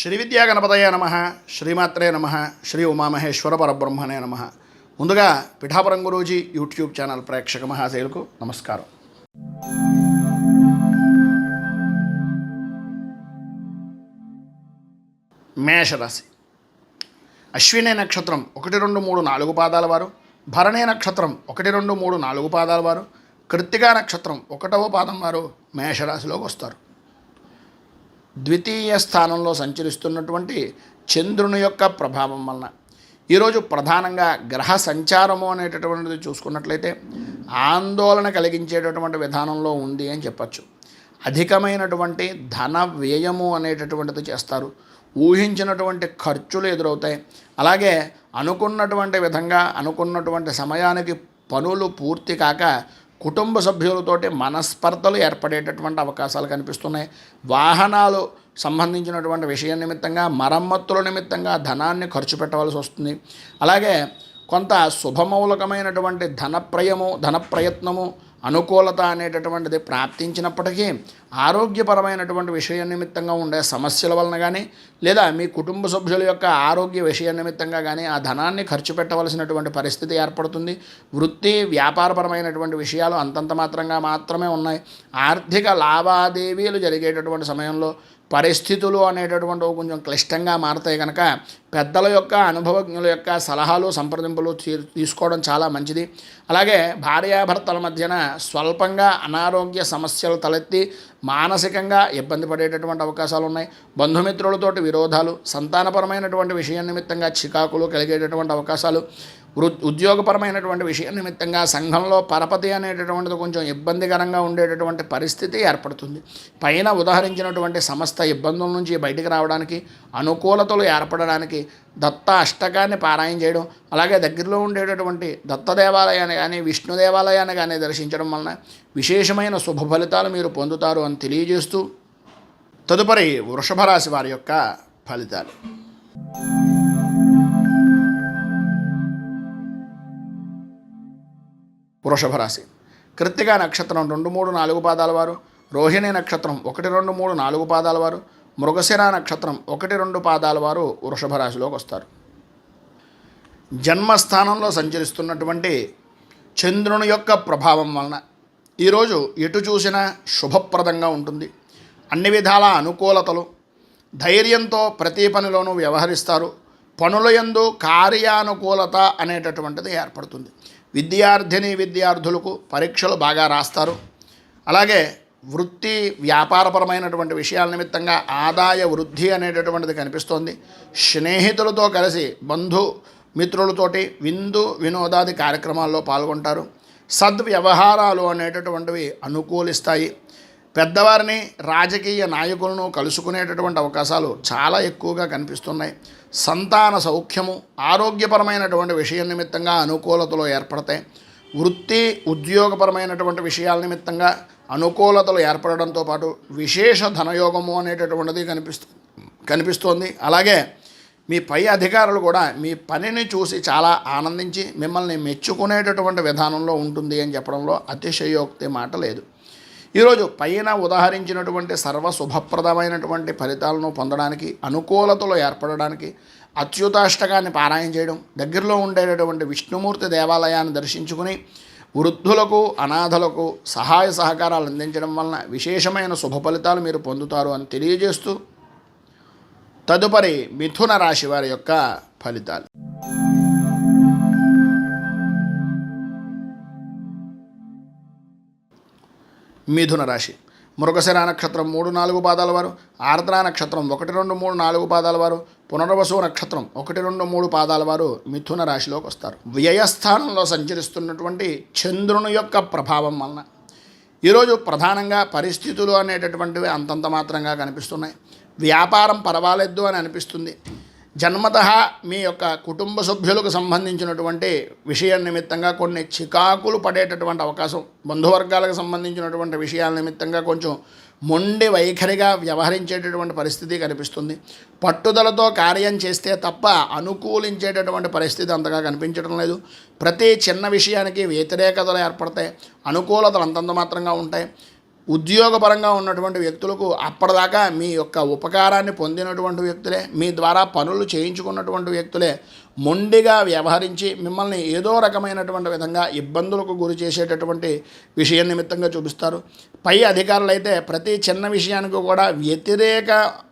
శ్రీ విద్యా గణపతయ నమ, శ్రీమాత్రే నమ, శ్రీ ఉమామహేశ్వర పరబ్రహ్మణే నమ. ముందుగా పిఠాపురం గురూజీ యూట్యూబ్ ఛానల్ ప్రేక్షక మహాశయులకు నమస్కారం. మేషరాశి. అశ్విని నక్షత్రం 1, 2, 3, 4 పాదాల వారు, భరణి నక్షత్రం 1, 2, 3, 4 పాదాల వారు, కృత్తికా నక్షత్రం 1వ పాదం వారు మేషరాశిలోకి వస్తారు. ద్వితీయ స్థానంలో సంచరిస్తున్నటువంటి చంద్రుని యొక్క ప్రభావం వలన ఈరోజు ప్రధానంగా గ్రహ సంచారము అనేటటువంటిది చూసుకున్నట్లయితే ఆందోళన కలిగించేటటువంటి విధానంలో ఉంది అని చెప్పచ్చు. అధికమైనటువంటి ధన వ్యయము అనేటటువంటిది చేస్తారు. ఊహించినటువంటి ఖర్చులు ఎదురవుతాయి. అలాగే అనుకున్నటువంటి విధంగా అనుకున్నటువంటి సమయానికి పనులు పూర్తి కాక కుటుంబ సభ్యులతోటి మనస్పర్ధలు ఏర్పడేటటువంటి అవకాశాలు కనిపిస్తున్నాయి. వాహనాలు సంబంధించినటువంటి విషయం నిమిత్తంగా మరమ్మతుల నిమిత్తంగా ధనాన్ని ఖర్చు పెట్టవలసి వస్తుంది. అలాగే కొంత శుభమౌలకమైనటువంటి ధన ప్రయత్నము అనుకూలత అనేటటువంటిది ప్రాప్తించినప్పటికీ ఆరోగ్యపరమైనటువంటి విషయం నిమిత్తంగా ఉండే సమస్యల వలన కానీ లేదా మీ కుటుంబ సభ్యుల యొక్క ఆరోగ్య విషయం నిమిత్తంగా కానీ ఆ ధనాన్ని ఖర్చు పెట్టవలసినటువంటి పరిస్థితి ఏర్పడుతుంది. వృత్తి వ్యాపారపరమైనటువంటి విషయాలు అంతంత మాత్రమే ఉన్నాయి. ఆర్థిక లావాదేవీలు జరిగేటటువంటి సమయంలో పరిస్థితులు అనేటటువంటి కొంచెం క్లిష్టంగా మారతాయి. కనుక పెద్దల యొక్క అనుభవజ్ఞుల యొక్క సలహాలు సంప్రదింపులు తీసుకోవడం చాలా మంచిది. అలాగే భార్యాభర్తల మధ్యన స్వల్పంగా అనారోగ్య సమస్యలు తలెత్తి మానసికంగా ఇబ్బంది పడేటటువంటి అవకాశాలు ఉన్నాయి. బంధుమిత్రులతోటి విరోధాలు, సంతానపరమైనటువంటి విషయం నిమిత్తంగా చికాకులు కలిగేటటువంటి అవకాశాలు, ఉద్యోగపరమైనటువంటి విషయం నిమిత్తంగా సంఘంలో పరపతి అనేటటువంటిది కొంచెం ఇబ్బందికరంగా ఉండేటటువంటి పరిస్థితి ఏర్పడుతుంది. పైన ఉదాహరించినటువంటి సమస్త ఇబ్బందుల నుంచి బయటికి రావడానికి, అనుకూలతలు ఏర్పడడానికి దత్త అష్టకాన్ని పారాయణ చేయడం, అలాగే దగ్గరలో ఉండేటటువంటి దత్త దేవాలయాన్ని కానీ విష్ణు దేవాలయాన్ని కానీ దర్శించడం వలన విశేషమైన శుభ ఫలితాలు మీరు పొందుతారు అని తెలియజేస్తూ తదుపరి వృషభ రాశి వారి యొక్క ఫలితాలు. వృషభ రాశి. కృత్తికా నక్షత్రం 2, 3, 4 పాదాల వారు, రోహిణి నక్షత్రం 1, 2, 3, 4 పాదాల వారు, మృగశిర నక్షత్రం 1, 2 పాదాల వారు వృషభ రాశిలోకి వస్తారు. జన్మస్థానంలో సంచరిస్తున్నటువంటి చంద్రుని యొక్క ప్రభావం వలన ఈరోజు ఎటు చూసినా శుభప్రదంగా ఉంటుంది. అన్ని విధాల అనుకూలతలు, ధైర్యంతో ప్రతి పనిలోనూ వ్యవహరిస్తారు. పనుల యందు కార్యానుకూలత అనేటటువంటిది ఏర్పడుతుంది. విద్యార్థులకు పరీక్షలు బాగా రాస్తారు. అలాగే వృత్తి వ్యాపారపరమైనటువంటి విషయాల నిమిత్తంగా ఆదాయ వృద్ధి అనేటటువంటిది కనిపిస్తోంది. స్నేహితులతో కలిసి బంధుమిత్రులతోటి వినోదాది కార్యక్రమాల్లో పాల్గొంటారు. సద్వ్యవహారాలు అనేటటువంటివి అనుకూలిస్తాయి. పెద్దవారిని, రాజకీయ నాయకులను కలుసుకునేటటువంటి అవకాశాలు చాలా ఎక్కువగా కనిపిస్తున్నాయి. సంతాన సౌఖ్యము, ఆరోగ్యపరమైనటువంటి విషయం నిమిత్తంగా అనుకూలతలు ఏర్పడతాయి. వృత్తి ఉద్యోగపరమైనటువంటి విషయాల నిమిత్తంగా అనుకూలతలు ఏర్పడడంతో పాటు విశేష ధనయోగము అనేటటువంటిది కనిపిస్తోంది. అలాగే మీ పై అధికారులు కూడా మీ పనిని చూసి చాలా ఆనందించి మిమ్మల్ని మెచ్చుకునేటటువంటి విధానంలో ఉంటుంది అని చెప్పడంలో అతిశయోక్తి మాట లేదు. ఈరోజు పైన ఉదాహరించినటువంటి సర్వ శుభప్రదమైనటువంటి ఫలితాలను పొందడానికి, అనుకూలతలు ఏర్పడడానికి అచ్యుతాష్టకాన్ని పారాయణ చేయడం, దగ్గరలో ఉండేటటువంటి విష్ణుమూర్తి దేవాలయాన్ని దర్శించుకుని వృద్ధులకు, అనాథలకు సహాయ సహకారాలు అందించడం వలన విశేషమైన శుభ ఫలితాలు మీరు పొందుతారు అని తెలియజేస్తూ తదుపరి మిథున రాశి వారి యొక్క ఫలితాలు. మిథున రాశి. మృగశిర నక్షత్రం 3, 4 పాదాల వారు, ఆర్ద్ర నక్షత్రం 1, 2, 3, 4 పాదాల వారు, పునర్వసు నక్షత్రం 1, 2, 3 పాదాల వారు మిథున రాశిలోకి వస్తారు. వ్యయస్థానంలో సంచరిస్తున్నటువంటి చంద్రుని యొక్క ప్రభావం వలన ఈరోజు ప్రధానంగా పరిస్థితులు అనేటటువంటివి అంతంత మాత్రంగా కనిపిస్తున్నాయి. వ్యాపారం పర్వాలేదు అని అనిపిస్తుంది. జన్మతః మీ యొక్క కుటుంబ సభ్యులకు సంబంధించినటువంటి విషయం నిమిత్తంగా కొన్ని చికాకులు పడేటటువంటి అవకాశం, బంధువర్గాలకు సంబంధించినటువంటి విషయాల నిమిత్తంగా కొంచెం మొండి వైఖరిగా వ్యవహరించేటటువంటి పరిస్థితి కనిపిస్తుంది. పట్టుదలతో కార్యం చేస్తే తప్ప అనుకూలించేటటువంటి పరిస్థితి అంతగా కనిపించడం లేదు. ప్రతి చిన్న విషయానికి వ్యతిరేకతలు ఏర్పడతాయి. అనుకూలతలు అంతంత మాత్రంగా ఉంటాయి. ఉద్యోగపరంగా ఉన్నటువంటి వ్యక్తులకు అప్పటిదాకా మీ యొక్క ఉపకారాన్ని పొందినటువంటి వ్యక్తులే, మీ ద్వారా పనులు చేయించుకున్నటువంటి వ్యక్తులే మొండిగా వ్యవహరించి మిమ్మల్ని ఏదో రకమైనటువంటి విధంగా ఇబ్బందులకు గురి చేసేటటువంటి విషయం నిమిత్తంగా చూపిస్తారు. పై అధికారులు అయితే ప్రతి చిన్న విషయానికి కూడా వ్యతిరేక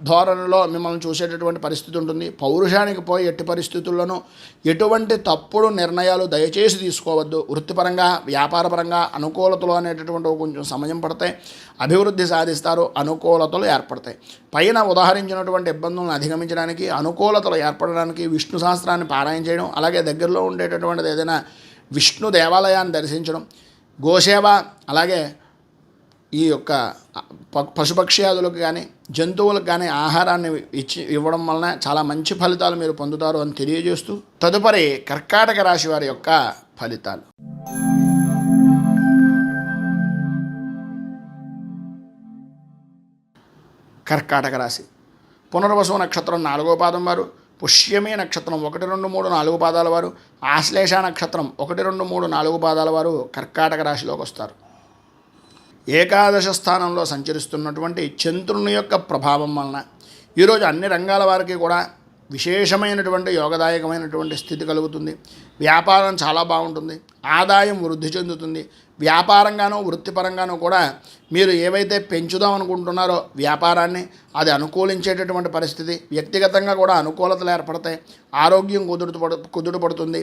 ధోరణిలో మిమ్మల్ని చూసేటటువంటి పరిస్థితి ఉంటుంది. పౌరుషానికి పోయి ఎట్టి పరిస్థితుల్లోనూ ఎటువంటి తప్పుడు నిర్ణయాలు దయచేసి తీసుకోవద్దు. వృత్తిపరంగా వ్యాపారపరంగా అనుకూలతలు అనేటటువంటి కొంచెం సమయం పడతాయి, అభివృద్ధి సాధిస్తారు, అనుకూలతలు ఏర్పడతాయి. పైన ఉదాహరించినటువంటి ఇబ్బందులను అధిగమించడానికి, అనుకూలతలు ఏర్పడడానికి విష్ణు సహస్రాన్ని పారాయణ చేయడం, అలాగే దగ్గరలో ఉండేటటువంటిది ఏదైనా విష్ణు దేవాలయాన్ని దర్శించడం, గోసేవ, అలాగే ఈ యొక్క పశుపక్ష్యాదులకు కానీ జంతువులకు కానీ ఆహారాన్ని ఇవ్వడం వలన చాలా మంచి ఫలితాలు మీరు పొందుతారు అని తెలియజేస్తూ తదుపరి కర్కాటక రాశి వారి యొక్క ఫలితాలు. కర్కాటక రాశి పునర్వసు నక్షత్రం 4వ పాదం వారు, పుష్యమి నక్షత్రం 1, 2, 3, 4 పాదాల వారు, ఆశ్లేష నక్షత్రం 1, 2, 3, 4 పాదాల వారు కర్కాటక రాశిలోకి వస్తారు. ఏకాదశ స్థానంలో సంచరిస్తున్నటువంటి చంద్రుని యొక్క ప్రభావం వలన ఈరోజు అన్ని రంగాల వారికి కూడా విశేషమైనటువంటి యోగదాయకమైనటువంటి స్థితి కలుగుతుంది. వ్యాపారం చాలా బాగుంటుంది, ఆదాయం వృద్ధి చెందుతుంది. వ్యాపారంగానూ వృత్తిపరంగానూ కూడా మీరు ఏవైతే పెంచుదాం అనుకుంటున్నారో వ్యాపారాన్ని అది అనుకూలించేటటువంటి పరిస్థితి, వ్యక్తిగతంగా కూడా అనుకూలతలు ఏర్పడతాయి. ఆరోగ్యం కుదుటపడుతుంది.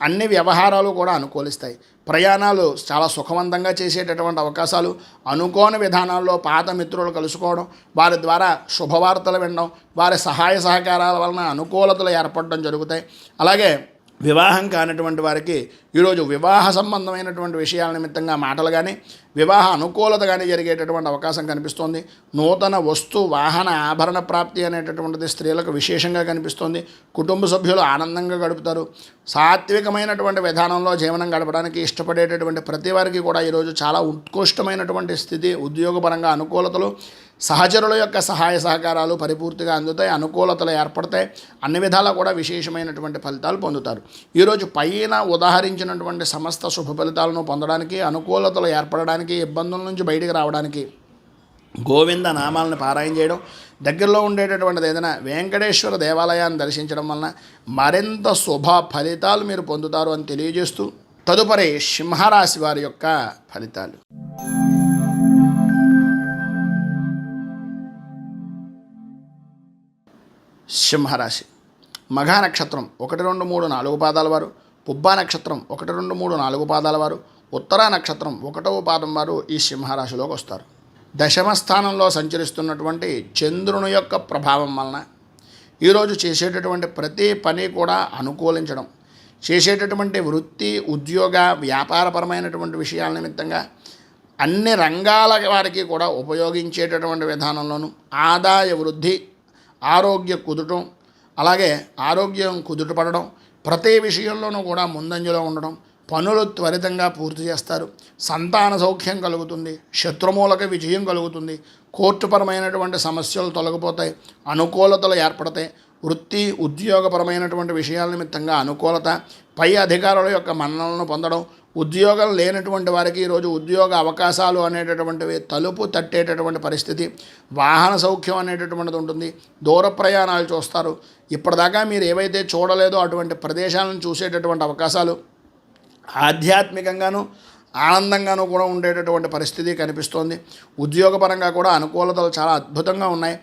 అన్ని వ్యవహారాలు కూడా అనుకూలిస్తాయి. ప్రయాణాలు చాలా సుఖవంతంగా చేసేటటువంటి అవకాశాలు, అనుకోని విధానాల్లో పాత మిత్రులు కలుసుకోవడం, వారి ద్వారా శుభవార్తలు వినడం, వారి సహాయ సహకారాల వలన అనుకూలతలు ఏర్పడడం జరుగుతాయి. అలాగే వివాహం కానటువంటి వారికి ఈరోజు వివాహ సంబంధమైనటువంటి విషయాల నిమిత్తంగా మాటలు కానీ వివాహ అనుకూలత కానీ జరిగేటటువంటి అవకాశం కనిపిస్తోంది. నూతన వస్తు వాహన ఆభరణ ప్రాప్తి అనేటటువంటిది స్త్రీలకు విశేషంగా కనిపిస్తోంది. కుటుంబ సభ్యులు ఆనందంగా గడుపుతారు. సాత్వికమైనటువంటి విధానంలో జీవనం గడపడానికి ఇష్టపడేటటువంటి ప్రతి వారికి కూడా ఈరోజు చాలా ఉత్కృష్టమైనటువంటి స్థితి, ఉద్యోగపరంగా అనుకూలతలు, సహచరుల యొక్క సహాయ సహకారాలు పరిపూర్తిగా అందుతాయి. అనుకూలతలు ఏర్పడతాయి. అన్ని విధాలా కూడా విశేషమైనటువంటి ఫలితాలు పొందుతారు. ఈరోజు పైన ఉదాహరించినటువంటి సమస్త శుభ ఫలితాలను పొందడానికి, అనుకూలతలు ఏర్పడడానికి, ఇబ్బందుల నుంచి బయటికి రావడానికి గోవింద నామాలను పారాయణ చేయడం, దగ్గరలో ఉండేటటువంటిది ఏదైనా వెంకటేశ్వర దేవాలయాన్ని దర్శించడం వలన మరింత శుభ ఫలితాలు మీరు పొందుతారు అని తెలియజేస్తూ తదుపరి సింహరాశి వారి యొక్క ఫలితాలు. సింహరాశి మఘా నక్షత్రం 1, 2, 3, 4 పాదాల వారు, పుబ్బా నక్షత్రం 1, 2, 3, 4 పాదాల వారు, ఉత్తరా నక్షత్రం 1వ పాదం వారు ఈ సింహరాశిలోకి వస్తారు. దశమ స్థానంలో సంచరిస్తున్నటువంటి చంద్రుని యొక్క ప్రభావం వలన ఈరోజు చేసేటటువంటి ప్రతి పని కూడా అనుకూలించడం, చేసేటటువంటి వృత్తి ఉద్యోగ వ్యాపారపరమైనటువంటి విషయాల నిమిత్తంగా అన్ని రంగాల వారికి కూడా ఉపయోగించేటటువంటి విధానంలోనూ ఆదాయ వృద్ధి, ఆరోగ్య కుదుటం, అలాగే ఆరోగ్యం కుదుటపడడం, ప్రతి విషయంలోనూ కూడా ముందంజలో ఉండడం, పనులు త్వరితంగా పూర్తి చేస్తారు. సంతాన సౌఖ్యం కలుగుతుంది. శత్రుమూలక విజయం కలుగుతుంది. కోర్టుపరమైనటువంటి సమస్యలు తొలగిపోతాయి. అనుకూలతలు ఏర్పడతాయి. వృత్తి ఉద్యోగపరమైనటువంటి విషయాల నిమిత్తంగా అనుకూలత, పై అధికారుల యొక్క మన్ననలను పొందడం, ఉద్యోగం లేనటువంటి వారికి ఈరోజు ఉద్యోగ అవకాశాలు అనేటటువంటివి తలుపు తట్టేటటువంటి పరిస్థితి, వాహన సౌఖ్యం అనేటటువంటిది ఉంటుంది. దూర ప్రయాణాలు చూస్తారు. ఇప్పటిదాకా మీరు ఏవైతే చూడలేదో అటువంటి ప్రదేశాలను చూసేటటువంటి అవకాశాలు, ఆధ్యాత్మికంగాను ఆనందంగానూ కూడా ఉండేటటువంటి పరిస్థితి కనిపిస్తోంది. ఉద్యోగపరంగా కూడా అనుకూలతలు చాలా అద్భుతంగా ఉన్నాయి.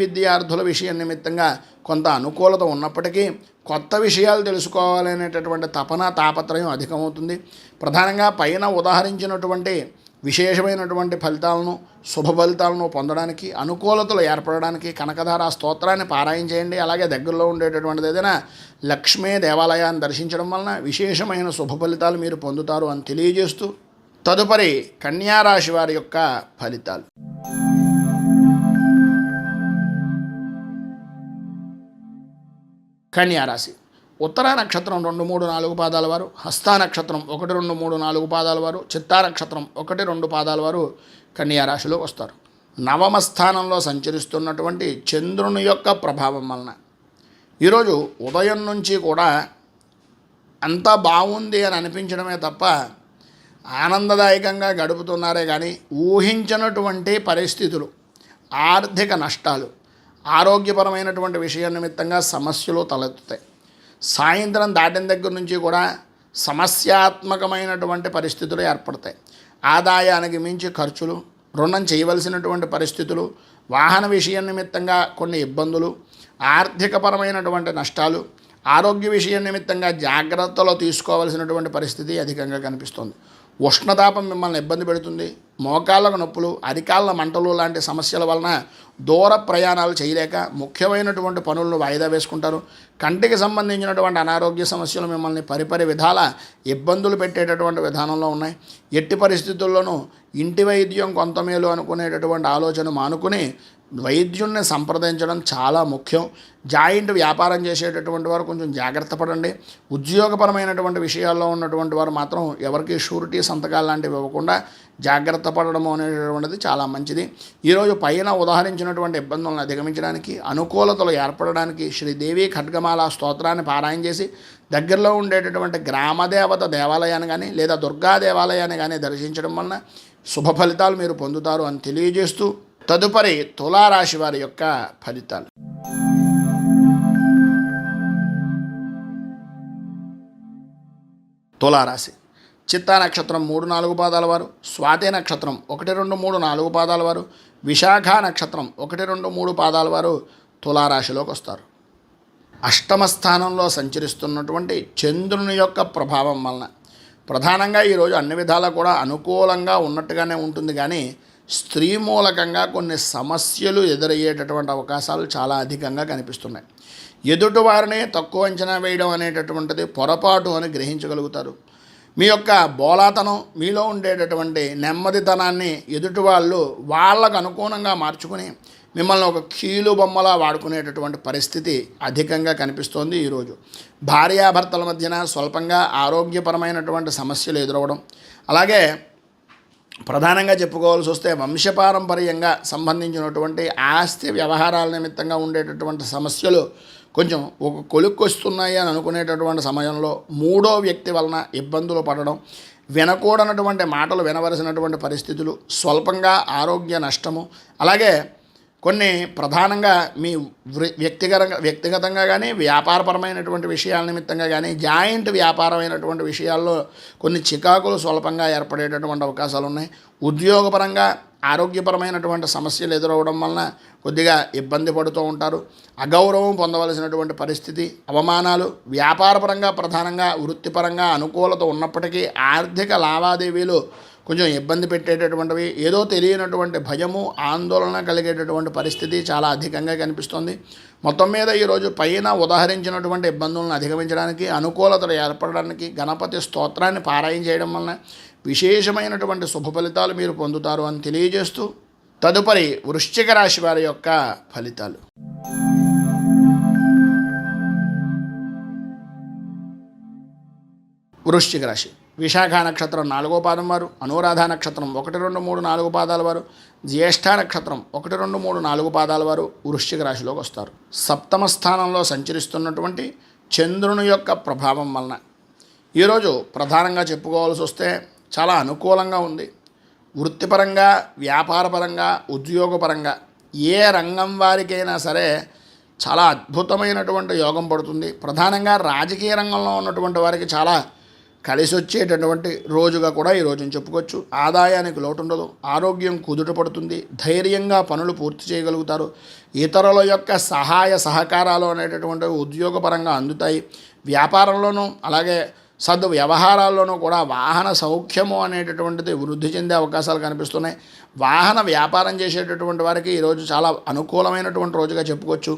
విద్యార్థుల విషయం నిమిత్తంగా కొంత అనుకూలత ఉన్నప్పటికీ కొత్త విషయాలు తెలుసుకోవాలనేటటువంటి తపన తాపత్రయం అధికమవుతుంది. ప్రధానంగా పైన ఉదాహరించినటువంటి విశేషమైనటువంటి ఫలితాలను శుభ ఫలితాలను పొందడానికి, అనుకూలతలు ఏర్పడడానికి కనకధార స్తోత్రాన్ని పారాయణ చేయండి. అలాగే దగ్గరలో ఉండేటటువంటిది ఏదైనా లక్ష్మీ దేవాలయాన్ని దర్శించడం వలన విశేషమైన శుభ ఫలితాలు మీరు పొందుతారు అని తెలియజేస్తూ తదుపరి కన్యారాశి వారి యొక్క ఫలితాలు. కన్యారాశి ఉత్తరా నక్షత్రం 2, 3, 4 పాదాల వారు, హస్తా నక్షత్రం 1, 2, 3, 4 పాదాల వారు, చిత్తా నక్షత్రం 1, 2 పాదాల వారు కన్యారాశిలోకి వస్తారు. నవమ స్థానంలో సంచరిస్తున్నటువంటి చంద్రుని యొక్క ప్రభావం వలన ఈరోజు ఉదయం నుంచి కూడా అంతా బాగుంది అని అనిపించడమే తప్ప ఆనందదాయకంగా గడుపుతున్నారే కానీ ఊహించినటువంటి పరిస్థితులు, ఆర్థిక నష్టాలు, ఆరోగ్యపరమైనటువంటి విషయం నిమిత్తంగా సమస్యలు తలెత్తుతాయి. సాయంత్రం దాటిన దగ్గర నుంచి కూడా సమస్యాత్మకమైనటువంటి పరిస్థితులు ఏర్పడతాయి. ఆదాయానికి మించి ఖర్చులు, రుణం చేయవలసినటువంటి పరిస్థితులు, వాహన విషయం నిమిత్తంగా కొన్ని ఇబ్బందులు, ఆర్థికపరమైనటువంటి నష్టాలు, ఆరోగ్య విషయం నిమిత్తంగా జాగ్రత్తలు తీసుకోవాల్సినటువంటి పరిస్థితి అధికంగా కనిపిస్తుంది. ఉష్ణతాపం మిమ్మల్ని ఇబ్బంది పెడుతుంది. మోకాళ్ళకు నొప్పులు, అరికాళ్ళ మంటలు లాంటి సమస్యల వలన దూర ప్రయాణాలు చేయలేక ముఖ్యమైనటువంటి పనులను వాయిదా వేసుకుంటారు. కంటికి సంబంధించినటువంటి అనారోగ్య సమస్యలు మిమ్మల్ని పరిపరి విధాల ఇబ్బందులు పెట్టేటటువంటి విధానంలో ఉన్నాయి. ఎట్టి పరిస్థితుల్లోనూ ఇంటి వైద్యం కొంత మేలు అనుకునేటటువంటి ఆలోచన మానుకుని వైద్యుల్ని సంప్రదించడం చాలా ముఖ్యం. జాయింట్ వ్యాపారం చేసేటటువంటి వారు కొంచెం జాగ్రత్త పడండి. ఉద్యోగపరమైనటువంటి విషయాల్లో ఉన్నటువంటి వారు మాత్రం ఎవరికి షూరిటీ సంతకాలు లాంటివి ఇవ్వకుండా జాగ్రత్త పడడం అనేటటువంటిది చాలా మంచిది. ఈరోజు పైన ఉదాహరించినటువంటి ఇబ్బందులను అధిగమించడానికి, అనుకూలతలు ఏర్పడడానికి శ్రీదేవి ఖడ్గమాల స్తోత్రాన్ని పారాయణ చేసి దగ్గరలో ఉండేటటువంటి గ్రామదేవత దేవాలయాన్ని కానీ లేదా దుర్గా దేవాలయాన్ని కానీ దర్శించడం వలన శుభ ఫలితాలు మీరు పొందుతారు అని తెలియజేస్తూ తదుపరి తులారాశి వారి యొక్క ఫలితాలు. తులారాశి చిత్తా నక్షత్రం 3-4 పాదాల వారు, స్వాతి నక్షత్రం 1, 2, 3, 4 పాదాల వారు, విశాఖ నక్షత్రం 1, 2, 3 పాదాల వారు తులారాశిలోకి వస్తారు. అష్టమ స్థానంలో సంచరిస్తున్నటువంటి చంద్రుని యొక్క ప్రభావం వలన ప్రధానంగా ఈరోజు అన్ని విధాలా కూడా అనుకూలంగా ఉన్నట్టుగానే ఉంటుంది. కానీ స్త్రీ మూలకంగా కొన్ని సమస్యలు ఎదురయ్యేటటువంటి అవకాశాలు చాలా అధికంగా కనిపిస్తున్నాయి. ఎదుటి వారిని తక్కువ అంచనా వేయడం అనేటటువంటిది పొరపాటు అని గ్రహించగలుగుతారు. మీ యొక్క బోలాతనం, మీలో ఉండేటటువంటి నెమ్మదితనాన్ని ఎదుటి వాళ్ళు వాళ్ళకు అనుగుణంగా మార్చుకుని మిమ్మల్ని ఒక కీలు బొమ్మలా వాడుకునేటటువంటి పరిస్థితి అధికంగా కనిపిస్తోంది. ఈరోజు భార్యాభర్తల మధ్యన స్వల్పంగా ఆరోగ్యపరమైనటువంటి సమస్యలు ఎదురవడం, అలాగే ప్రధానంగా చెప్పుకోవాల్సి వస్తే వంశపారంపర్యంగా సంబంధించినటువంటి ఆస్తి వ్యవహారాల నిమిత్తంగా ఉండేటటువంటి సమస్యలు కొంచెం ఒక కొలుక్కొస్తున్నాయి అని అనుకునేటటువంటి సమయంలో మూడో వ్యక్తి వలన ఇబ్బందులు పడడం, వినకూడనటువంటి మాటలు వినవలసినటువంటి పరిస్థితులు, స్వల్పంగా ఆరోగ్య నష్టము, అలాగే కొన్ని ప్రధానంగా మీ వ్యక్తిగతంగా కానీ వ్యాపారపరమైనటువంటి విషయాల నిమిత్తంగా కానీ జాయింట్ వ్యాపారమైనటువంటి విషయాల్లో కొన్ని చికాకులు స్వల్పంగా ఏర్పడేటటువంటి అవకాశాలు ఉన్నాయి. ఉద్యోగపరంగా ఆరోగ్యపరమైనటువంటి సమస్యలు ఎదురవడం వలన కొద్దిగా ఇబ్బంది పడుతూ ఉంటారు. అగౌరవం పొందవలసినటువంటి పరిస్థితి, అవమానాలు, వ్యాపారపరంగా ప్రధానంగా వృత్తిపరంగా అనుకూలత ఉన్నప్పటికీ ఆర్థిక లావాదేవీలు కొంచెం ఇబ్బంది పెట్టేటటువంటివి, ఏదో తెలియనటువంటి భయము, ఆందోళన కలిగేటటువంటి పరిస్థితి చాలా అధికంగా కనిపిస్తుంది. మొత్తం మీద ఈరోజు పైన ఉదాహరించినటువంటి ఇబ్బందులను అధిగమించడానికి, అనుకూలతలు ఏర్పడడానికి గణపతి స్తోత్రాన్ని పారాయణ చేయడం వలన విశేషమైనటువంటి శుభ ఫలితాలు మీరు పొందుతారు అని తెలియజేస్తూ తదుపరి వృశ్చిక రాశి వారి యొక్క ఫలితాలు. వృశ్చిక రాశి విశాఖ నక్షత్రం 4వ పాదం వారు, అనురాధ నక్షత్రం 1, 2, 3, 4 పాదాల వారు, జ్యేష్ఠ నక్షత్రం 1, 2, 3, 4 పాదాల వారు వృశ్చిక రాశిలోకి వస్తారు. సప్తమ స్థానంలో సంచరిస్తున్నటువంటి చంద్రుని యొక్క ప్రభావం వలన ఈరోజు ప్రధానంగా చెప్పుకోవాల్సి వస్తే చాలా అనుకూలంగా ఉంది. వృత్తిపరంగా, వ్యాపారపరంగా, ఉద్యోగపరంగా ఏ రంగం వారికైనా సరే చాలా అద్భుతమైనటువంటి యోగం పడుతుంది. ప్రధానంగా రాజకీయ రంగంలో ఉన్నటువంటి వారికి చాలా కలిసి వచ్చేటటువంటి రోజుగా కూడా ఈ రోజుని చెప్పుకోవచ్చు. ఆదాయానికి లోటు ఉండదు, ఆరోగ్యం కుదుట పడుతుంది, ధైర్యంగా పనులు పూర్తి చేయగలుగుతారు. ఇతరుల యొక్క సహాయ సహకారాలు అనేటటువంటివి ఉద్యోగపరంగా అందుతాయి. వ్యాపారంలోనూ అలాగే వ్యవహారాల్లోనూ కూడా వాహన సౌఖ్యము అనేటటువంటిది వృద్ధి చెందే అవకాశాలు కనిపిస్తున్నాయి. వాహన వ్యాపారం చేసేటటువంటి వారికి ఈరోజు చాలా అనుకూలమైనటువంటి రోజుగా చెప్పుకోవచ్చు.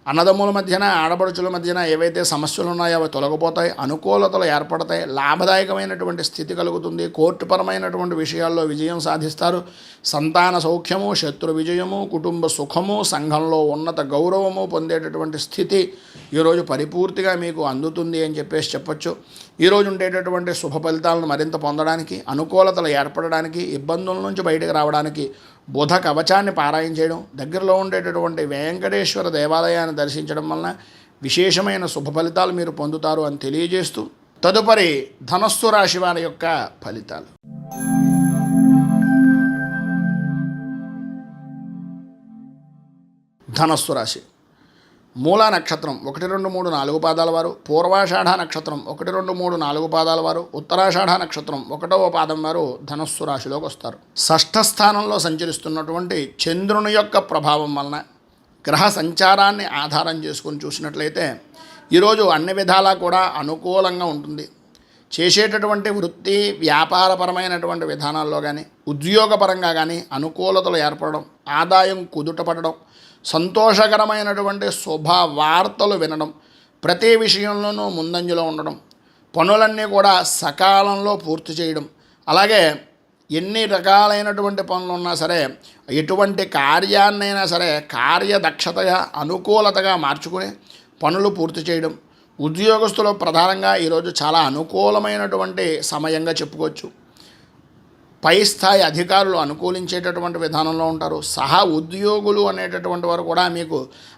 అన్నదమ్ముల మధ్యన, ఆడపడుచుల మధ్యన ఏవైతే సమస్యలు ఉన్నాయో అవి తొలగిపోతాయి, అనుకూలతలు ఏర్పడతాయి, లాభదాయకమైనటువంటి స్థితి కలుగుతుంది. కోర్టుపరమైనటువంటి విషయాల్లో విజయం సాధిస్తారు. సంతాన సౌఖ్యము, శత్రు విజయము, కుటుంబ సుఖము, సంఘంలో ఉన్నత గౌరవము పొందేటటువంటి స్థితి ఈరోజు పరిపూర్తిగా మీకు అందుతుంది అని చెప్పొచ్చు. ఈరోజు ఉండేటటువంటి శుభ ఫలితాలను మరింత పొందడానికి, అనుకూలతలు ఏర్పడడానికి, ఇబ్బందుల నుంచి బయటకు రావడానికి బుధ కవచాన్ని పారాయణ చేయడం, దగ్గరలో ఉండేటటువంటి వెంకటేశ్వర దేవాలయాన్ని దర్శించడం వలన విశేషమైన శుభ ఫలితాలు మీరు పొందుతారు అని తెలియజేస్తూ తదుపరి ధనస్సు రాశి వారి యొక్క ఫలితాలు. ధనస్సు రాశి. మూలా నక్షత్రం 1, 2, 3, 4 పాదాల వారు, పూర్వాషాఢ నక్షత్రం 1, 2, 3, 4 పాదాల వారు, ఉత్తరాషాఢ నక్షత్రం 1వ పాదం వారు ధనస్సు రాశిలోకి వస్తారు. షష్ఠ స్థానంలో సంచరిస్తున్నటువంటి చంద్రుని యొక్క ప్రభావం వలన గ్రహ సంచారాన్ని ఆధారం చేసుకుని చూసినట్లయితే ఈరోజు అన్ని విధాలా కూడా అనుకూలంగా ఉంటుంది. చేసేటటువంటి వృత్తి వ్యాపారపరమైనటువంటి విధానాల్లో కానీ ఉద్యోగపరంగా కానీ అనుకూలతలు ఏర్పడడం, ఆదాయం కుదుటపడడం, సంతోషకరమైనటువంటి శుభవార్తలు వినడం, ప్రతి విషయంలోనూ ముందంజలో ఉండడం, పనులన్నీ కూడా సకాలంలో పూర్తి చేయడం, అలాగే ఎన్ని రకాలైనటువంటి పనులు ఉన్నా సరే ఎటువంటి కార్యాన్నైనా సరే కార్యదక్షతగా అనుకూలతగా మార్చుకుని పనులు పూర్తి చేయడం, ఉద్యోగస్తులు ప్రధానంగా ఈరోజు చాలా అనుకూలమైనటువంటి సమయంగా చెప్పుకోవచ్చు. పై స్థాయి అధికారులు అనుకూలించేటటువంటి విధానంలో ఉంటారు. సహా ఉద్యోగులు అనేటటువంటి వారు కూడా మీకు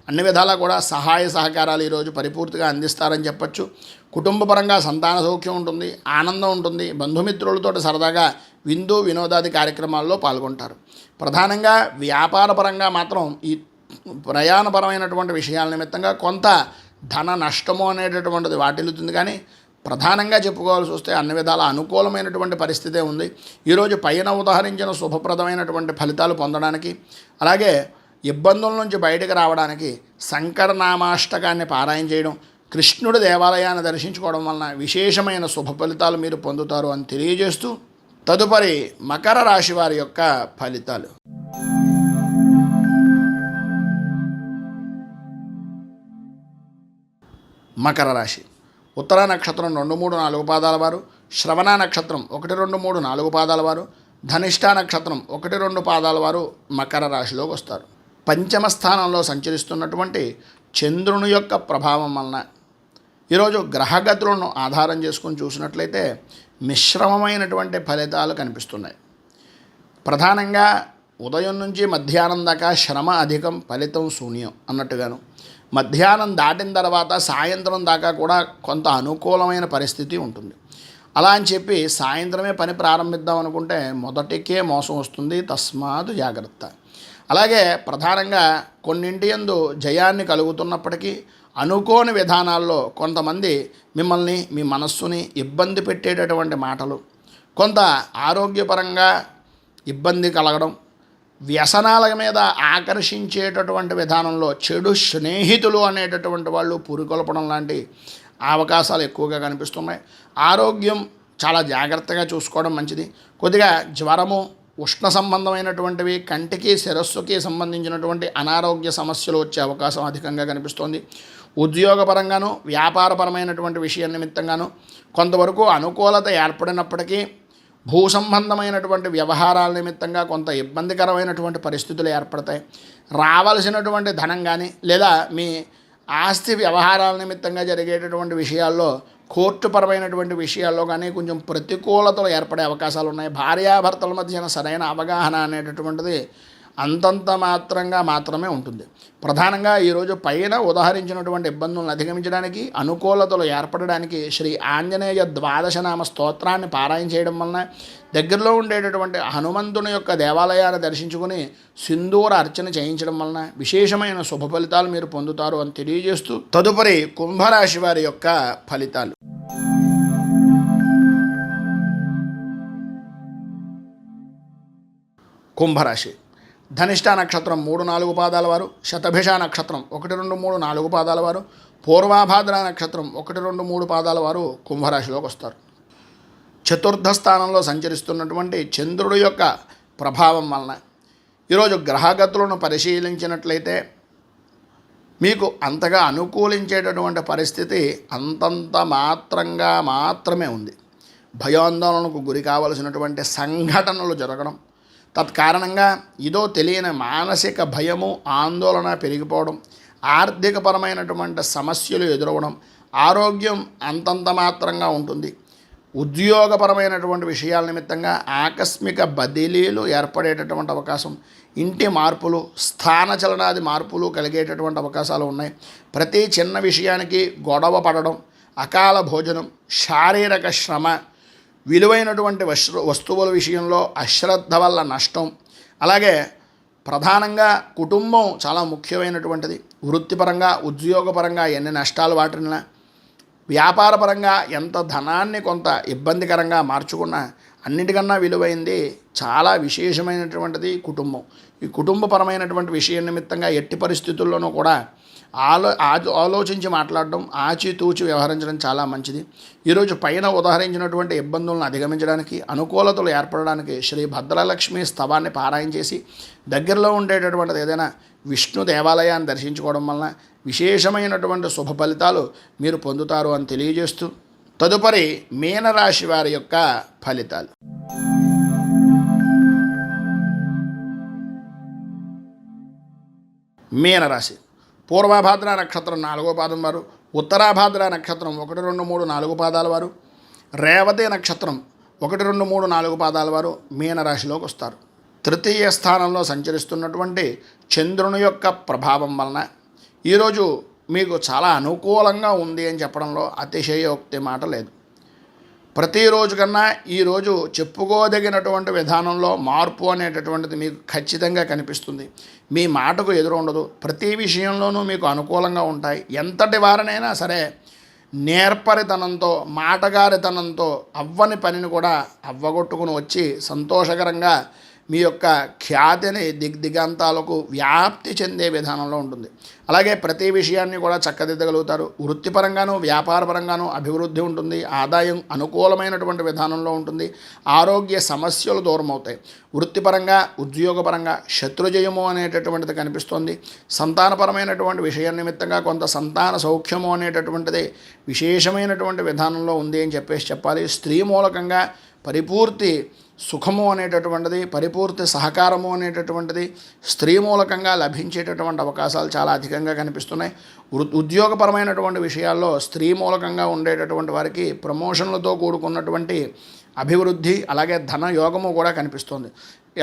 అన్ని విధాలా కూడా సహాయ సహకారాలు ఈరోజు పరిపూర్తిగా అందిస్తారని చెప్పచ్చు. కుటుంబపరంగా సంతాన సౌఖ్యం ఉంటుంది, ఆనందం ఉంటుంది. బంధుమిత్రులతో సరదాగా విందు వినోదాది కార్యక్రమాల్లో పాల్గొంటారు. ప్రధానంగా వ్యాపారపరంగా మాత్రం ఈ ప్రయాణపరమైనటువంటి విషయాల నిమిత్తంగా కొంత ధన నష్టము అనేటటువంటిది వాటిల్లుతుంది. కానీ ప్రధానంగా చెప్పుకోవాల్సి వస్తే అన్ని విధాల అనుకూలమైనటువంటి పరిస్థితే ఉంది. ఈరోజు పైన ఉదాహరించిన శుభప్రదమైనటువంటి ఫలితాలు పొందడానికి, అలాగే ఇబ్బందుల నుంచి బయటకు రావడానికి శంకరనామాష్టకాన్ని పారాయణ చేయడం, కృష్ణుడి దేవాలయాన్ని దర్శించుకోవడం వలన విశేషమైన శుభ ఫలితాలు మీరు పొందుతారు అని తెలియజేస్తూ తదుపరి మకర రాశి వారి యొక్క ఫలితాలు. మకర రాశి ఉత్తర నక్షత్రం 2, 3, 4 పాదాల వారు, శ్రవణ నక్షత్రం 1, 2, 3, 4 పాదాల వారు, ధనిష్ఠ నక్షత్రం 1, 2 పాదాల వారు మకర రాశిలోకి వస్తారు. పంచమ స్థానంలో సంచరిస్తున్నటువంటి చంద్రుని యొక్క ప్రభావం వలన ఈరోజు గ్రహగతులను ఆధారం చేసుకుని చూసినట్లయితే మిశ్రమమైనటువంటి ఫలితాలు కనిపిస్తున్నాయి. ప్రధానంగా ఉదయం నుంచి మధ్యాహ్నం దాకా శ్రమ అధికం, ఫలితం శూన్యం అన్నట్టుగాను, మధ్యాహ్నం దాటిన తర్వాత సాయంత్రం దాకా కూడా కొంత అనుకూలమైన పరిస్థితి ఉంటుంది. అలా అని చెప్పి సాయంత్రమే పని ప్రారంభిద్దాం అనుకుంటే మొదటికే మోసం వస్తుంది. తస్మాత్ జాగ్రత్త. అలాగే ప్రధానంగా కొన్నింటి యందు జయాన్ని కలుగుతున్నప్పటికీ అనుకోని విధానాల్లో కొంతమంది మిమ్మల్ని, మీ మనస్సుని ఇబ్బంది పెట్టేటటువంటి మాటలు, కొంత ఆరోగ్యపరంగా ఇబ్బంది కలగడం, వ్యసనాల మీద ఆకర్షించేటటువంటి విధానంలో చెడు స్నేహితులు అనేటటువంటి వాళ్ళు పురికొల్పడం లాంటి అవకాశాలు ఎక్కువగా కనిపిస్తున్నాయి. ఆరోగ్యం చాలా జాగ్రత్తగా చూసుకోవడం మంచిది. కొద్దిగా జ్వరము, ఉష్ణ సంబంధమైనటువంటివి, కంటికి శిరస్సుకి సంబంధించినటువంటి అనారోగ్య సమస్యలు వచ్చే అవకాశం అధికంగా కనిపిస్తోంది. ఉద్యోగపరంగాను వ్యాపారపరమైనటువంటి విషయం నిమిత్తంగాను కొంతవరకు అనుకూలత ఏర్పడినప్పటికీ భూ సంబంధమైనటువంటి వ్యవహారాల నిమిత్తంగా కొంత ఇబ్బందికరమైనటువంటి పరిస్థితులు ఏర్పడతాయి. రావాల్సినటువంటి ధనం కానీ లేదా మీ ఆస్తి వ్యవహారాల నిమిత్తంగా జరిగేటటువంటి విషయాల్లో, కోర్టుపరమైనటువంటి విషయాల్లో కానీ కొంచెం ప్రతికూలతలు ఏర్పడే అవకాశాలు ఉన్నాయి. భార్యాభర్తల మధ్యన సరైన అవగాహన అనేటటువంటిది అంతంత మాత్రమే ఉంటుంది. ప్రధానంగా ఈరోజు పైన ఉదాహరించినటువంటి ఇబ్బందులను అధిగమించడానికి, అనుకూలతలు ఏర్పడడానికి శ్రీ ఆంజనేయ ద్వాదశనామ స్తోత్రాన్ని పారాయణ చేయడం వలన, దగ్గరలో ఉండేటటువంటి హనుమంతుని యొక్క దేవాలయాన్ని దర్శించుకుని సింధూర అర్చన చేయించడం వలన విశేషమైన శుభ ఫలితాలు మీరు పొందుతారు అని తెలియజేస్తూ తదుపరి కుంభరాశి వారి యొక్క ఫలితాలు. కుంభరాశి ధనిష్ఠ నక్షత్రం 3, 4 పాదాల వారు, శతభిష నక్షత్రం 1, 2, 3, 4 పాదాల వారు, పూర్వాభాద్ర నక్షత్రం 1, 2, 3 పాదాల వారు కుంభరాశిలోకి వస్తారు. చతుర్థ స్థానంలో సంచరిస్తున్నటువంటి చంద్రుడి యొక్క ప్రభావం వలన ఈరోజు గ్రహగతులను పరిశీలించినట్లయితే మీకు అంతగా అనుకూలించేటటువంటి పరిస్థితి అంతంత మాత్రమే ఉంది. భయాందోళనకు గురి కావలసినటువంటి సంఘటనలు జరగడం, తత్కారణంగా ఇదో తెలియని మానసిక భయము, ఆందోళన పెరిగిపోవడం, ఆర్థికపరమైనటువంటి సమస్యలు ఎదురవడం, ఆరోగ్యం అంతంత మాత్రంగా ఉంటుంది. ఉద్యోగపరమైనటువంటి విషయాల నిమిత్తంగా ఆకస్మిక బదిలీలు ఏర్పడేటటువంటి అవకాశం, ఇంటి మార్పులు, స్థానచలనాది మార్పులు కలిగేటటువంటి అవకాశాలు ఉన్నాయి. ప్రతి చిన్న విషయానికి గొడవ పడడం, అకాల భోజనం, శారీరక శ్రమ, విలువైనటువంటి వస్తువుల విషయంలో అశ్రద్ధ వల్ల నష్టం, అలాగే ప్రధానంగా కుటుంబం చాలా ముఖ్యమైనటువంటిది. వృత్తిపరంగా ఉద్యోగపరంగా ఎన్ని నష్టాలు వాటిల్లినా, వ్యాపారపరంగా ఎంత ధనాన్ని కొంత ఇబ్బందికరంగా మార్చుకున్నా అన్నిటికన్నా విలువైంది చాలా విశేషమైనటువంటిది కుటుంబం. ఈ కుటుంబపరమైనటువంటి విషయం నిమిత్తంగా ఎట్టి పరిస్థితుల్లోనూ కూడా ఆలోచించి మాట్లాడడం, ఆచితూచి వ్యవహరించడం చాలా మంచిది. ఈరోజు పైన ఉదాహరించినటువంటి ఇబ్బందులను అధిగమించడానికి, అనుకూలతలు ఏర్పడడానికి శ్రీ భద్రలక్ష్మి స్తవాన్ని పారాయణ చేసి దగ్గరలో ఉండేటటువంటిది ఏదైనా విష్ణు దేవాలయాన్ని దర్శించుకోవడం వలన విశేషమైనటువంటి శుభ ఫలితాలు మీరు పొందుతారు అని తెలియజేస్తూ, తదుపరి మీనరాశి వారి యొక్క ఫలితాలు. మీనరాశి పూర్వభాద్ర నక్షత్రం 4వ పాదం వారు, ఉత్తరాభాద్ర నక్షత్రం 1, 2, 3, 4 పాదాల వారు, రేవతి నక్షత్రం 1, 2, 3, 4 పాదాల వారు మీనరాశిలోకి వస్తారు. తృతీయ స్థానంలో సంచరిస్తున్నటువంటి చంద్రుని యొక్క ప్రభావం వలన ఈరోజు మీకు చాలా అనుకూలంగా ఉంది అని చెప్పడంలో అతిశయోక్తి మాట లేదు. ప్రతిరోజు కన్నా ఈరోజు చెప్పుకోదగినటువంటి విధానంలో మార్పు అనేటటువంటిది మీకు ఖచ్చితంగా కనిపిస్తుంది. మీ మాటకు ఎదురు ఉండదు. ప్రతి విషయంలోనూ మీకు అనుకూలంగా ఉంటాయి. ఎంతటి వారినైనా సరే నేర్పరితనంతో, మాటగారితనంతో అవ్వని పనిని కూడా అవ్వగొట్టుకుని వచ్చి సంతోషకరంగా మీ యొక్క ఖ్యాతిని దిగ్దిగంతాలకు వ్యాప్తి చెందే విధానంలో ఉంటుంది. అలాగే ప్రతి విషయాన్ని కూడా చక్కదిద్దగలుగుతారు. వృత్తిపరంగాను వ్యాపారపరంగాను అభివృద్ధి ఉంటుంది. ఆదాయం అనుకూలమైనటువంటి విధానంలో ఉంటుంది. ఆరోగ్య సమస్యలు దూరం అవుతాయి. వృత్తిపరంగా ఉద్యోగపరంగా శత్రుజయము అనేటటువంటిది కనిపిస్తుంది. సంతానపరమైనటువంటి విషయం నిమిత్తంగా కొంత సంతాన సౌఖ్యము అనేటటువంటిది విశేషమైనటువంటి విధానంలో ఉంది అని చెప్పాలి. స్త్రీ మూలకంగా పరిపూర్తి సుఖము అనేటటువంటిది, పరిపూర్తి సహకారము అనేటటువంటిది స్త్రీ మూలకంగా లభించేటటువంటి అవకాశాలు చాలా అధికంగా కనిపిస్తున్నాయి. ఉద్యోగపరమైనటువంటి విషయాల్లో స్త్రీ మూలకంగా ఉండేటటువంటి వారికి ప్రమోషన్లతో కూడుకున్నటువంటి అభివృద్ధి, అలాగే ధన యోగము కూడా కనిపిస్తుంది.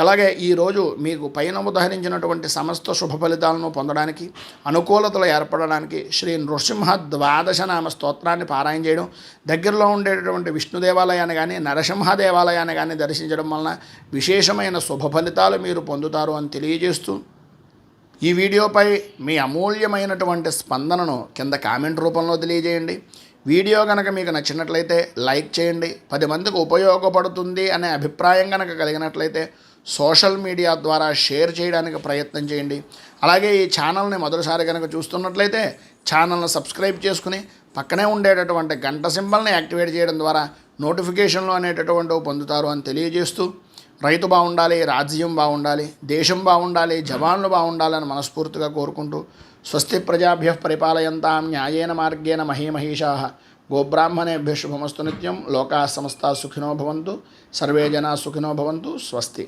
అలాగే ఈరోజు మీకు పైన ఉదహరించినటువంటి సమస్త శుభ ఫలితాలను పొందడానికి, అనుకూలతలు ఏర్పడడానికి శ్రీ నృసింహ 12 నామ స్తోత్రాన్ని పారాయణ చేయడం, దగ్గరలో ఉండేటటువంటి విష్ణు దేవాలయాన్ని కానీ నరసింహ దేవాలయాన్ని కానీ దర్శించడం వలన విశేషమైన శుభ ఫలితాలు మీరు పొందుతారు అని తెలియజేస్తూ, ఈ వీడియోపై మీ అమూల్యమైనటువంటి స్పందనను కింద కామెంట్ రూపంలో తెలియజేయండి. వీడియో కనుక మీకు నచ్చినట్లయితే లైక్ చేయండి. 10 మందికి ఉపయోగపడుతుంది అనే అభిప్రాయం కనుక కలిగినట్లయితే సోషల్ మీడియా ద్వారా షేర్ చేయడానికి ప్రయత్నం చేయండి. అలాగే ఈ ఛానల్ని మొదటిసారి కనుక చూస్తున్నట్లయితే ఛానల్ని సబ్స్క్రైబ్ చేసుకుని పక్కనే ఉండేటటువంటి గంట సింబల్ని యాక్టివేట్ చేయడం ద్వారా నోటిఫికేషన్లు అనేటటువంటివి పొందుతారు అని తెలియజేస్తూ, రైతు బాగుండాలి, రాజ్యం బాగుండాలి, దేశం బాగుండాలి, జవాన్లు బాగుండాలని మనస్ఫూర్తిగా కోరుకుంటూ, స్వస్తి ప్రజాభ్యః పరిపాలయంతాం న్యాయేన మార్గేణ మహీమహీషాః గోబ్రాహ్మణేభ్యః శుభమస్తు నిత్యం. లోకాః సమస్తాః సుఖినో భవంతు. సర్వే జనాః సుఖినో భవంతు. స్వస్తి.